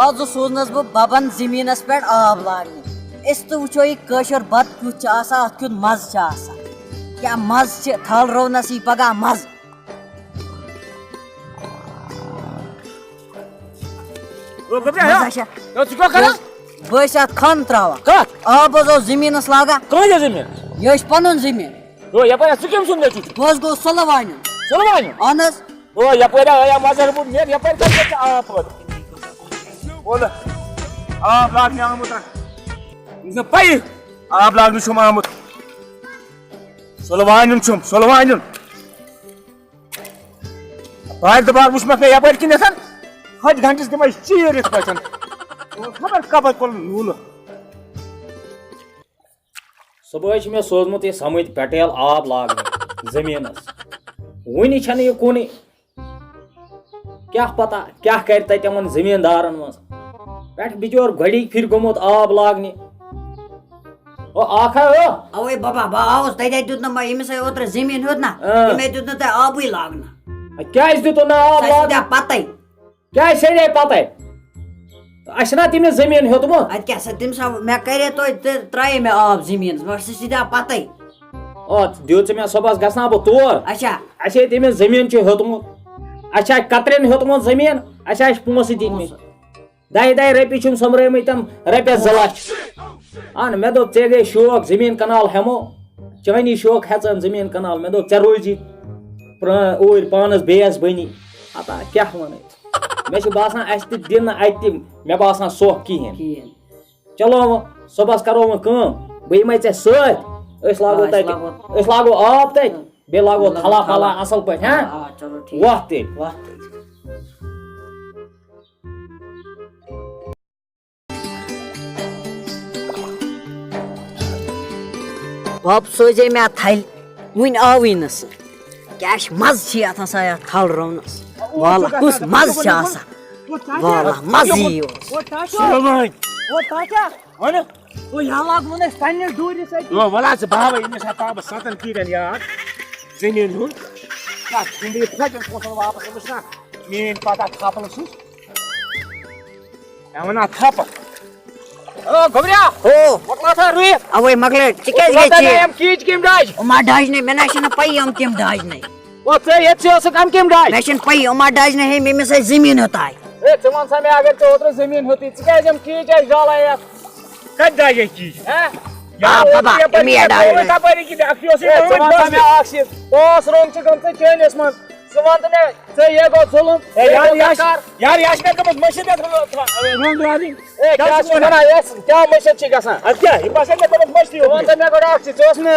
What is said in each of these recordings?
آج سوزنس بہ ببن زمینس پہ آب لاگنے اس تو وچو یہ کشر بت کت ات کت مز کیا مز تھل رونس یہ پگہ مز بہس ات کھن تراوان آب زمینس لاگان یہ پن زمین بہ گو سلہ وان اہن حظ آب لاگنے آمت پی آب لاگنے آمت سلوان سلوان بار دبار وچ مے یپر کنتھ ہتھ گھنٹس دم چیر ات پہ خبر کپر کل نول صبح مے سوزمت یہ سمجھ پٹیل آب لاگنے زمینس ون چھن یہ کن کیا پتہ کیا کر تمن زمیندارن مز پہ بچور گڑی پھر گومت آب لاگنے اوے بابا بہ آوس تتہ دیت نا یمس اوتر زمین ہیوت نا تمے دیت نا تہ آبٕے لاگنہ کیا دیتو نا آب لاگنہ پتہ کیا سڑے پتہ اچھا تمہیں زمین ہیوتمت ات کیا تم سا مے کرے تو ترائے مے آب زمین مگر سہ پتہ دیت مے صبح گھنا بہ تور اچھا اچھا تمہیں زمین ہیوتمت اچھا کترین ہیوتمت زمین اچھا پونسہ دتمت 10 رۄپیہِ چھُم سومرٲمٕتۍ تِم رۄپیس 2 لچھ اہن مے دوٚپ ژےٚ گٔے شوق زمیٖن کنال ہٮ۪مو چٲنی شوق ہٮ۪ژان زمیٖن کنال مے دوٚپ ژےٚ روزی اوٗرۍ پانس بیٚیس بٔنی ہتا کیٛاہ وَنہٕ مےٚ چھُ باسان اَسہِ تہِ دِنہٕ اَتہِ تہِ مےٚ باسان سۄکھ کِہیٖنۍ چلو وۄنۍ صُبحس کرو وۄنۍ کٲم بہٕ یِمے ژےٚ سۭتۍ أسۍ لاگو آب تتہِ بیٚیہِ لاگو تھلا پھلا اصل پٲٹھۍ ہاں وۄتھ تیٚلہِ بب سوزے مے تھل ون آوٕے نہٕ سُہ کیاہ مزٕ ات آسان یتھ تھل رونس والا کُس مزٕ آسان والا مزٕ ولا ژٕ بابا أمِس ہا بہٕ 7 پیٖرن یاد زٔمیٖن ہُنٛد واپس أمِس نا میٛٲنۍ پتہ تھپل چھُس مےٚ وَنا تھپہٕ اوے مکلے ما ڈاجنے مے نہ پی کم ڈاجنے مے پی ما ڈاجنے ہے مس زمین ہوتا ہے زمین ہوتی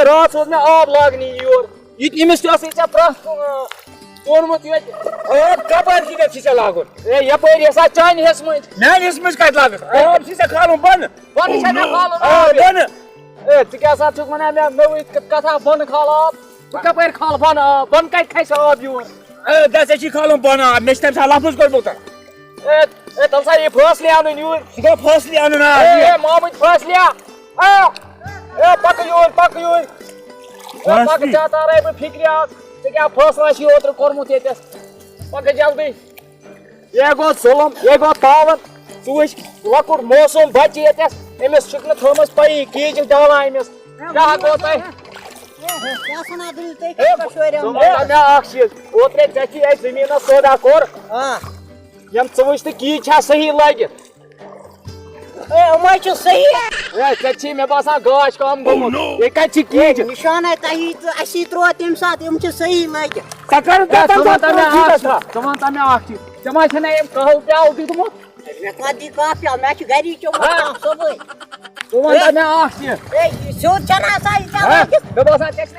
رات سوز مے آب لاگنی یور امس اونمت کپر کتھ لاگن یپر ہسا چانہ حصہ مز میانہ حصہ مز کتھ لاگس آب چھ کھالن بن بن ژٕ چھُکھ ونان مےٚ نوٚوٕے کتھا بن کھال آب بہٕ کپٲرۍ کھال بن آب بن کتہِ کھسہِ آب یور ژےٚ چھی کھالن بن آب مےٚ چھِ تمہِ ساتہٕ لفظ کوٚرمُت تم سا یہ فٲصلہٕ انُن یور سُہ گوٚو فٲصلہٕ انُن محمد فٲصلہٕ پکہٕ یور پکہٕ یور پکہٕ ژےٚ تارے بہٕ فکرِ اکھ ژےٚ کیٛاہ فٲصلہٕ چھُے اوترٕ کوٚرمُت ییٚتٮ۪س پکہٕ جلدی یہ گوٚو ظُلم یہ گوٚو تاوان ژٕ وٕچھ لۄکُٹ موسوٗم بچہِ ییٚتٮ۪س أمِس چھُکھ نہٕ تھٲومٕژ پیی کیٖجِک دوا أمِس کیٛاہ گوٚو تۄہہِ مےٚ اکھ چیٖز اوترے ژےٚ چھی اَسہِ زٔمیٖنس سودا کوٚر یم ژٕ وٕچھ تہٕ کیٖج چھا صحیح لٲگِتھ ژےٚ چھی مےٚ باسان گاش کم گوٚمُت یہِ کتہِ چھِ کیٖج نشان ہے تہی اسی ترو تم سات یم چھ صحیح لگہ ژٕ ون تہ مےٚ اکھ چیٖز ژےٚ ما چھےٚ اَمہِ کہٕل پیٛالہٕ دیُتمُت مے کدی کاپیا مے چھ گری چومت صبح ژٕ ون تہ مےٚ اکھ چیٖز اے سیود چنا سای مےٚ باسان ژےٚ چھےٚ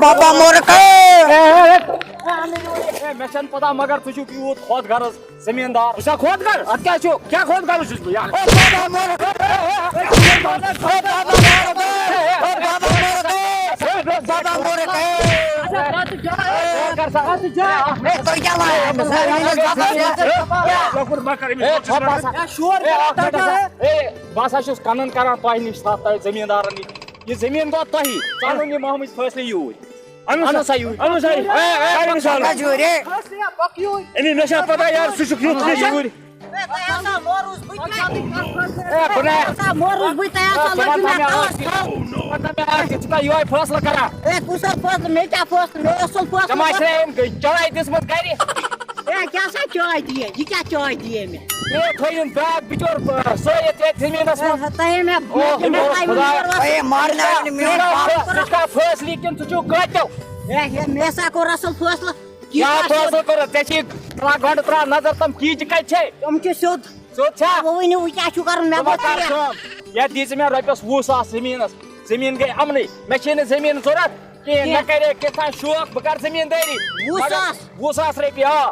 بابا مورے کے مےٚ چھَنہٕ پتہ مگر ژٕ چھُکھ یوٗت خۄد غرض زمیندار وٕچھا خۄد کر اَتھ کیٛاہ چھُ کیٛاہ خۄد کر چھُس بہٕ بہٕ ہسا چھُس کَنن کران تۄہہِ نِش تۄہہِ زمیٖندارن نِش یہِ زٔمیٖن گوٚو تۄہی ژَنُن یہِ محمد فٲصلہٕ یوٗرۍ اَنُن سا یوٗرۍ أمِس مےٚ چھا پتہ یار سُہ چھُ کیُتھ یوٗرۍ یِہوے فٲصلہٕ کران ژےٚ ما چھے أمۍ چاے دِژمٕژ گرِ تھٲیِن بیٛاکھ بِچور سٲیِتھ ییٚتہِ زٔمیٖنس منٛز فٲصلہٕ کِنہٕ ژٕ چھُکھ قٲتِل کیٛاہ فٲصلہٕ کوٚرُتھ ژےٚ چھی گۄڈٕ ترٛاو نظر تِم کیٖچہِ کَتہِ چھے سیوٚد چھا یتھ دی ژٕ مےٚ رۄپیس 20,000 زٔمیٖنس زٔمیٖن گٔے اَمنٕے مےٚ چھے نہٕ زٔمیٖن ضوٚرتھ کِہیٖنۍ مےٚ کرے کِتھ کٔنۍ شوق بہٕ کرٕ زٔمیٖندٲری 20,000 رۄپیہِ آ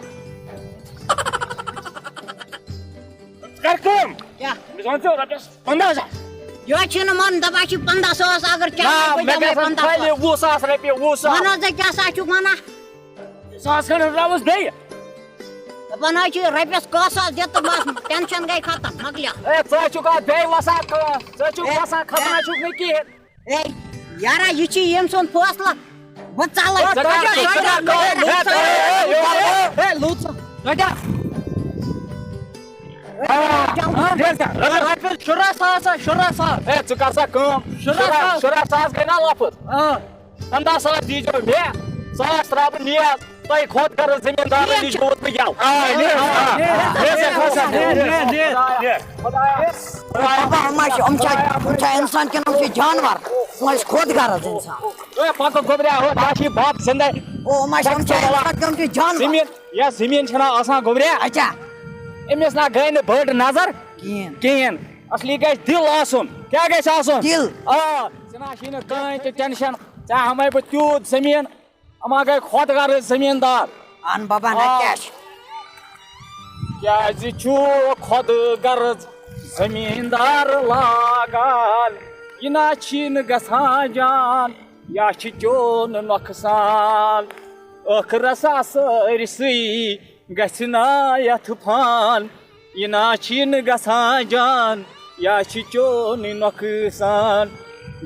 کر کٲم مےٚ ژٕ رۄپیس 15,000 یہ چھُنہٕ من دپان چھِ 15,000 اگر مےٚ گژھن خٲلی 20,000 رۄپیہِ 20,000 ون حظ کیٛاہ سا چھُکھ ونان 1,000 کھنڈ ترٛاوُس بیٚیہِ دپان حظ چھِ رۄپیس 1,000 دِ تہٕ بس ٹینشن گٔے ختم مۄکلیو ژٕ چھُکھ اَتھ بیٚیہِ وسان کٲم ژٕ چھُکھ وسان کھسان چھُکھ نہٕ کِہیٖنۍ ہے یارا یہِ چھِ ییٚمۍ سُنٛد فٲصلہٕ بہٕ ژلے ژٕ کر سا کٲم 15,000 گٔے نا لفظ 15,000 دیٖزیو مےٚ 1,000 ترٛاو بہٕ نیز تۄہہِ خۄد غرض زٔمیٖندارن نِش گوٚوُس بہٕ یَوٕ انسان کِنہٕ یِم چھِ جانور یِم چھِ خۄد غرض انسان پکہٕ گۄبریا ہو تۄہہِ چھِ بب زِندے زٔمیٖن یَتھ زٔمیٖن چھَنا آسان گۄبریا اچھا أمِس نا گٔے نہٕ بٔڑ نظر کِہیٖنۍ اصلی گژھِ دِل آسُن کیٛاہ گژھِ آسُن دِل آ ژٕ نہ چھی نہٕ کٕہٕنۍ تہِ ٹٮ۪نشن ژےٚ ہمے بہٕ تیوٗت زٔمیٖن اما گٔے خۄد غرض زٔمیٖندار ان بابا نہ کیٛاہ چھِ کیٛازِ چھُ خۄد غرض زٔمیٖندار لاگان یہِ نہ چھی نہٕ گژھان جان یا چھِ چون نۄقصان ٲخرس سٲرسٕے گژھِ نا یتھ فان یہِ نہ چھی نہٕ گژھان جان یا چھِ چون نۄقصان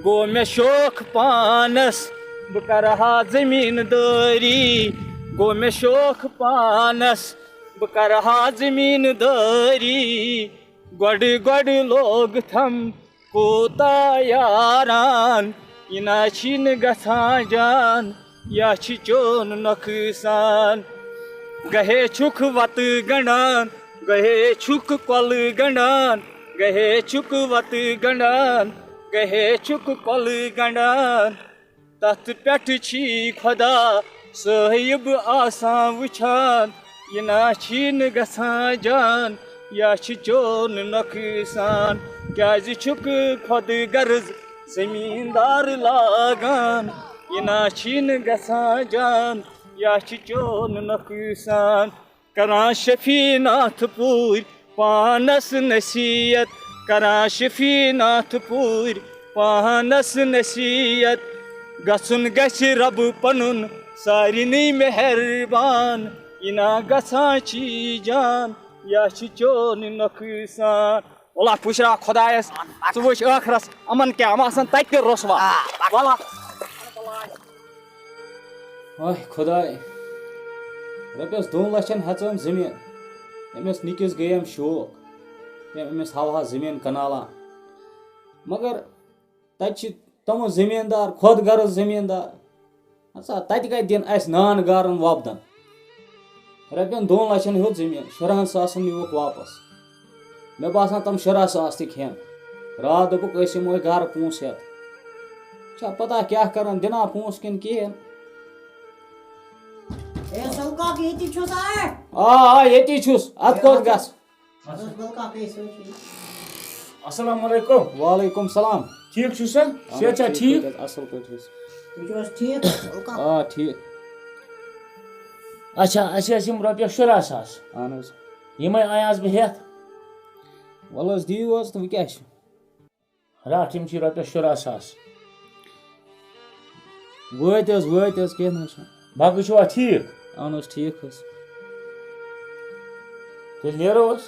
گوٚو مےٚ شوق پانس بہٕ کرٕ ہا زٔمیٖندٲری گوٚو مےٚ شوق پانس بہٕ کرٕ ہا زٔمیٖندٲری گۄڈٕ لوگ تھم کوٗتاہ یاران یہِ نہ چھی نہٕ گژھان جان یا چھِ چون نۄقصان گہے چھُکھ وتہٕ گنڈان گہے چھُکھ کۄلہٕ گنڈان گہے چھُکھ وتہٕ گنڈان گہے چھُکھ کۄلہٕ گنڈان تتھ پٮ۪ٹھ چھی خۄدا صٲحب آسان وٕچھان یہِ نہ چھی نہٕ گژھان جان یا چھِ چون نۄقصان کیٛازِ چھُکھ خۄد غرض زٔمیٖندار لاگان یہِ نہ چھی نہٕ گژھان جان یا چھِ چون نۄقصان کران شفیع ناتھ پوٗرۍ پانس نصیحت کران شفیع ناتھ پوٗرۍ پانس نصیحت گژھُن گژھِ رب پنُن سارنٕے مہربان یہِ نہ گژھان چھی جان یا چھِ چون نۄقصان وَلہ پُشراو خۄدایس ژٕ وٕچھ ٲخرس یِمن کیٛاہ یِم آسان تتہِ تہِ رُسوا وَلہ آے خۄداے رۄپیس 2 لچھن ہٮ۪ژٲم زٔمیٖن أمِس نِکِس گٔیَم شوق أمِس ہاوہا زٔمیٖن کنالہ مگر تتہِ چھِ تِمہٕ زٔمیٖندار خۄد غرض زٔمیٖندار ہسا تتہِ کتہِ دِن اسہِ نان گارن وۄپدن رۄپین 2 لچھن ہیوٚت زٔمیٖن 14,000 نِوُکھ واپس مےٚ باسان تِم 14,000 تہِ کھٮ۪ن راتھ دوٚپُکھ أسۍ یِمو گرٕ پونٛسہٕ ہٮ۪تھ چھا پتہ کیٛاہ کرن دِنا پونٛسہٕ کِنہٕ کِہیٖنۍ آ ییٚتی چھُس اَدٕ کوٚت گژھ السلام علیکم وعلیکم سلام ٹھیٖک چھُ سر صحت چھا ٹھیٖک اصل پٲٹھۍ چھُس آ ٹھیٖک اچھا اَسہِ ٲسۍ یِم رۄپیس 14,000 اہن حظ یِمے آیاس بہٕ ہٮ۪تھ وَلہٕ حظ دِیِو حظ تہٕ وۄنۍ کیٛاہ چھُ رٹھ یِم چھِ رۄپیَس 14,000 وٲتۍ حظ کیٚنٛہہ نہٕ حظ چھُنہٕ باقٕے چھُوا ٹھیٖک اہن حظ ٹھیٖک حظ تیٚلہِ نیرو أسۍ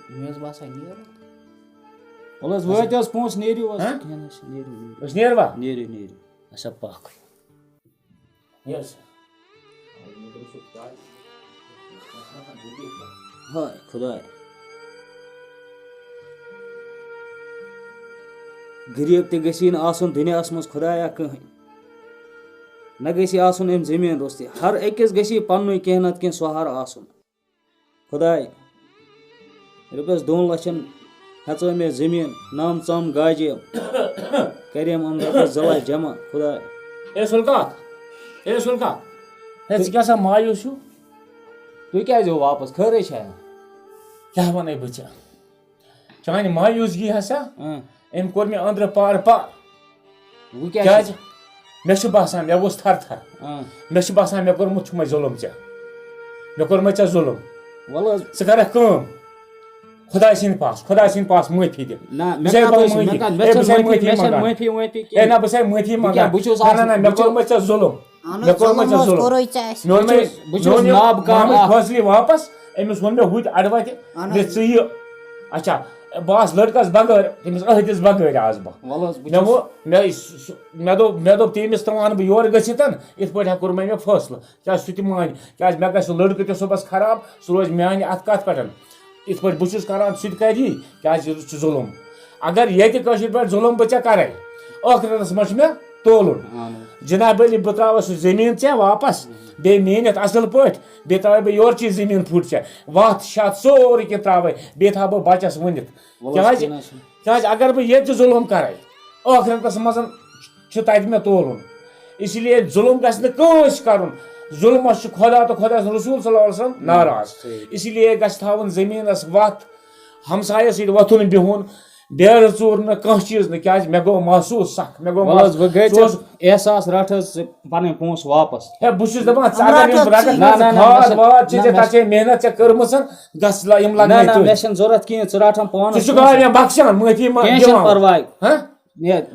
مےٚ حظ باسان نیرو وَلہٕ حظ وٲتۍ حظ پونٛسہٕ نیٖرِو حظ کیٚنٛہہ نہٕ حظ چھُ نیٖرِو أسۍ نیروا نیٖرِو اچھا پکھ نیر سا ہاے خۄداے غریٖب تہِ گژھی نہٕ آسُن دُنیاہَس منٛز خۄدایا کٕہٕنۍ نہ گژھِ آسُن أمۍ زٔمیٖن روٚستُے ہر أکِس گژھی پَننُے کینٛہہ نَتہٕ کینٛہہ سہارٕ آسُن خۄداے رۄپیَس 2 لَچھَن ہٮ۪ژٲو مےٚ زٔمیٖن نام ژام گاجے کَریم یِم رۄپیَس 2 لَچھ جمع خۄداے اے سُلکا ہے ژٕ کیٛاہ سا مایوٗس چھُ تُہۍ کیٛازِ یِیِو واپَس خٲرٕے چھا کیٛاہ وَنَے بہٕ ژےٚ چانہِ مایوٗسگی ہسا أمۍ کوٚر مےٚ أنٛدرٕ پار وۄنۍ کیٛاہ کیٛازِ مےٚ چھُ باسان مےٚ ووٚژھ تھر مےٚ چھُ باسان مےٚ کوٚرمُت چھُ مےٚ ظُلُم ژےٚ مےٚ کوٚرمَے ژےٚ ظُلُم وَلہٕ حظ ژٕ کَرکھ کٲم خۄداے سٕنٛدِ پاس معٲفی دِ نہ مےٚ معٲفی ہے نہ بہٕ چھَسے معٲفی منٛگان بہٕ چھُس نہ مےٚ کوٚرمَے ژےٚ ظُلُم مےٚ کوٚرمَے ژےٚ ظُلُم بہٕ چھُس نابکار فٲصلہٕ واپس أمِس ووٚن مےٚ ہُتہِ اَڑوَتہِ ژٕ یہِ اچھا بہٕ آسہٕ لٔڑکَس بغٲر تٔمِس أہدِس بغٲر آس بہٕ مےٚ دوٚپ تٔمِس تہٕ وَنہٕ بہٕ یورٕ گٔژھِتھ یِتھ پٲٹھۍ کوٚر مےٚ فٲصلہٕ کیٛازِ سُہ تہِ مانہِ کیٛازِ مےٚ گژھِ سُہ لٔڑکہٕ تہِ صُبحس خراب سُہ روزِ میٛانہِ اَتھ کَتھ پٮ۪ٹھ یِتھ پٲٹھۍ بہٕ چھُس کران سُہ تہِ کَرِ یی کیٛازِ یہِ چھُ ظُلُم اگر ییٚتہِ کٲشِرۍ پٲٹھۍ ظُلُم بہٕ ژےٚ کَرے ٲخرَتَس منٛز چھُ مےٚ تولُن جِناب علی بہٕ ترٛاوَے سُہ زٔمیٖن ژےٚ واپَس بیٚیہِ میٖنِتھ اَصٕل پٲٹھۍ بیٚیہِ ترٛاوَے بہٕ یورٕچی زٔمیٖن پھُٹ ژےٚ وَتھ شَتھ سورُے کینٛہہ ترٛاوَے بیٚیہِ تھاو بہٕ بَچَس ؤنِتھ کیٛازِ اگر بہٕ ییٚتہِ ظُلُم کَرے ٲخرَتَس منٛز چھُ تَتہِ مےٚ تولُن اسی لیے ظُلُم گژھِ نہٕ کٲنٛسہِ کَرُن ظُلمَس چھُ خۄدا تہٕ خۄدا سُنٛد رسوٗل صلی اللہ علیہ وسلم ناراض اسی لیے گژھِ تھاوُن زٔمیٖنَس وَتھ ہمسایَس سۭتۍ وۄتھُن بِہُن بیرٕ ژوٗر نہٕ کانٛہہ چیٖز نہٕ کیٛازِ مےٚ گوٚو محسوٗس سکھ مےٚ گوٚو احساس رَٹ حظ ژٕ پَنٕنۍ پونٛسہٕ واپَس ہے بہٕ چھُس دَپان ژٕ اگر یِم رَٹَکھ کھاد واد چھِ ژےٚ تَتھ چھے محنت ژےٚ کٔرمٕژ گژھ یِم لَگنَے مےٚ چھَنہٕ ضوٚرَتھ کِہیٖنۍ ژٕ رَٹھ پانَس ژٕ چھُکھ مےٚ بخشان معٲفی کینٛہہ چھُنہٕ پَرواے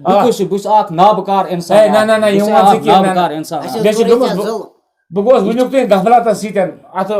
بہٕ چھُس اکھ نابکار اِنسان بہٕ گوس وٕنیُک تانۍ غفلتَس سۭتۍ اَتھ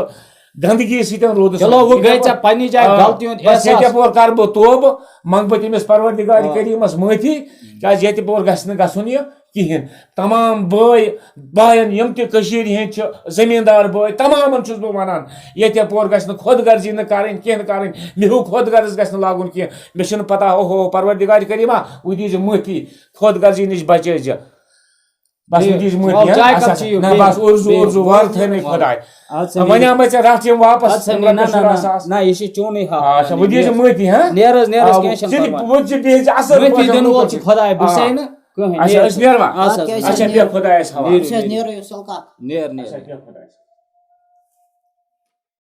گنٛدگی سۭتۍ روٗدُس چلو وۄنۍ گٔے ژےٚ پنٛنہِ جایہِ غلطی ہُنٛد ییٚتہِ پور کَرٕ بہٕ توبہٕ منٛگہٕ بہٕ تٔمِس پروردِگارِ کٔریٖمَس معٲفی کیٛازِ ییٚتہِ پور گژھِ نہٕ گژھُن یہِ کِہیٖنۍ تمام بایَن یِم تہِ کٔشیٖرِ ہِنٛدۍ چھِ زٔمیٖندار بٲے تمامَن چھُس بہٕ وَنان ییٚتہِ پور گژھِ نہٕ خۄد غرضی نہٕ کَرٕنۍ کینٛہہ نہٕ کَرٕنۍ مےٚ ہیوٗ خۄد غرض گژھِ نہٕ لاگُن کینٛہہ مےٚ چھُنہٕ پَتہ اوہو پروردِگارِ کٔریٖما وۄنۍ دیٖزِ معٲفی خۄد غرضی نِش بَچٲیزِ بس دیٖزِ معٲفی نہ بس اُرزوٗ وارٕ تھٲینَے خۄداے وَنیٛامَے ژےٚ رَٹھ یِم واپَس نہ یہِ چھِ چونُے اچھا وۄنۍ دیٖزِ معٲفی نیر حظ نیر حظ کینٛہہ چھُنہٕ وۄنۍ بیٚیہِ اَصٕل معٲفی دِنہٕ وول چھُ خۄداے بہٕ چھُسے نہٕ کٕہٕنۍ اچھا أسۍ نیروا اچھا بیٚہہ خۄدایَس حوالہٕ نیر